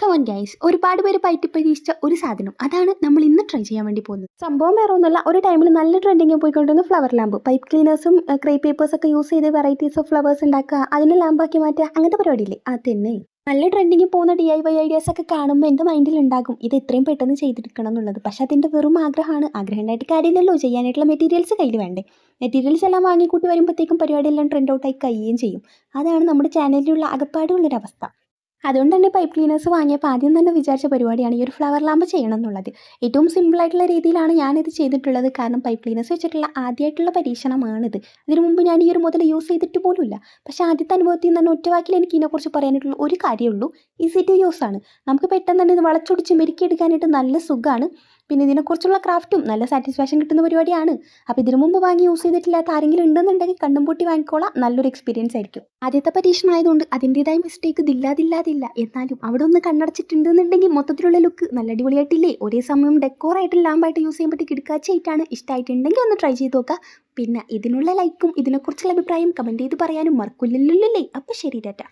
Come on guys, ഒരുപാട് പേര് പരീക്ഷിച്ച ഒരു സാധനം അതാണ് നമ്മൾ ഇന്ന് ട്രൈ ചെയ്യാൻ വേണ്ടി പോകുന്നത്. സംഭവം വേറെ ഒന്നുമല്ല, ഒരു ടൈമിൽ നല്ല ട്രെൻഡിങ് പോയിക്കൊണ്ടിരുന്ന ഫ്ലവർ ലാമ്പ്, പൈപ്പ് ക്ലീനേഴ്സും ക്രേ പേപ്പേഴ്സ് ഒക്കെ യൂസ് ചെയ്ത് വെറൈറ്റീസ് ഓഫ് ഫ്ലവേഴ്സ് ഉണ്ടാക്കുക, അതിനെ ലാമ്പാക്കി മാറ്റുക, അങ്ങനത്തെ പരിപാടിയില്ലേ അത് തന്നെ. നല്ല ട്രെൻഡിങ് പോകുന്ന DIY ഐഡിയാസ് ഒക്കെ കാണുമ്പോൾ എൻ്റെ മൈൻഡിൽ ഉണ്ടാകും ഇത് എത്രയും പെട്ടെന്ന് ചെയ്തെടുക്കണം എന്നുള്ളത്. പക്ഷേ അതിൻ്റെ വെറും ആഗ്രഹമാണ്. ആഗ്രഹം ഉണ്ടായിട്ട് കാര്യമില്ലല്ലോ, ചെയ്യാനായിട്ടുള്ള മെറ്റീരിയൽസ് കയ്യിൽ വേണ്ടേ. മെറ്റീരിയൽസ് എല്ലാം വാങ്ങിക്കൂട്ടി വരുമ്പോഴത്തേക്കും പരിപാടിയെല്ലാം ട്രെൻഡ് ഔട്ടായി കഴിയുകയും ചെയ്യും. അതാണ് നമ്മുടെ ചാനലിലുള്ള അകപ്പാടുള്ളൊരവസ്ഥ. അതുകൊണ്ട് തന്നെ പൈപ്പ് ക്ലീനേഴ്സ് വാങ്ങിയപ്പോൾ ആദ്യം തന്നെ വിചാരിച്ച പരിപാടിയാണ് ഈ ഒരു ഫ്ലവർ ലാമ്പ് ചെയ്യണം എന്നുള്ളത്. ഏറ്റവും സിമ്പിളായിട്ടുള്ള രീതിയിലാണ് ഞാനിത് ചെയ്തിട്ടുള്ളത്. കാരണം പൈപ്പ് ക്ലീനേഴ്സ് വെച്ചിട്ടുള്ള ആദ്യമായിട്ടുള്ള പരീക്ഷണമാണിത്. ഇതിനു മുമ്പ് ഞാൻ ഈ ഒരു മുതൽ യൂസ് ചെയ്തിട്ട് പോലുമില്ല. പക്ഷേ ആദ്യത്തെ അനുഭവത്തിൽ നിന്ന് തന്നെ ഒറ്റവാക്കിൽ എനിക്ക് ഇതിനെക്കുറിച്ച് പറയാനായിട്ടുള്ള ഒരു കാര്യമുള്ളൂ, ഈസി ടു യൂസ് ആണ്. നമുക്ക് പെട്ടെന്ന് തന്നെ ഇത് വളച്ചൊടിച്ച് മെരുക്കിയെടുക്കാനായിട്ട് നല്ല സുഖമാണ്. പിന്നെ ഇതിനെക്കുറിച്ചുള്ള ക്രാഫ്റ്റും നല്ല സാറ്റിസ്ഫാക്ഷൻ കിട്ടുന്ന പരിപാടിയാണ്. അപ്പോൾ ഇതിനു മുമ്പ് വാങ്ങി യൂസ് ചെയ്തിട്ടില്ലാത്ത ആരെങ്കിലും ഉണ്ടെന്നുണ്ടെങ്കിൽ കണ്ണും പൂട്ടി വാങ്ങിക്കോളാം, നല്ലൊരു എക്സ്പീരിയൻസ് ആയിരിക്കും. ആദ്യത്തെ പരീക്ഷണം ആയതുകൊണ്ട് അതിൻ്റെതായ മിസ്റ്റേക്ക് ഇല്ലാതില്ല. എന്നാലും അവിടെ ഒന്ന് കണ്ണടച്ചിട്ടുണ്ടെന്നുണ്ടെങ്കിൽ മൊത്തത്തിലുള്ള ലുക്ക് നല്ല അടിപൊളിയായിട്ടില്ലേ. ഒരേ സമയം ഡെക്കോറായിട്ട് ലാമ്പായിട്ട് യൂസ് ചെയ്യുമ്പോഴത്തേക്ക് കിടക്കാച്ചായിട്ടാണ്. ഇഷ്ടമായിട്ടുണ്ടെങ്കിൽ ഒന്ന് ട്രൈ ചെയ്ത് നോക്കുക. പിന്നെ ഇതിനുള്ള ലൈക്കും ഇതിനെക്കുറിച്ചുള്ള അഭിപ്രായം കമൻറ്റ് ചെയ്ത് പറയാനും മറക്കില്ലല്ലേ. അപ്പോൾ ശരി ടാറ്റ.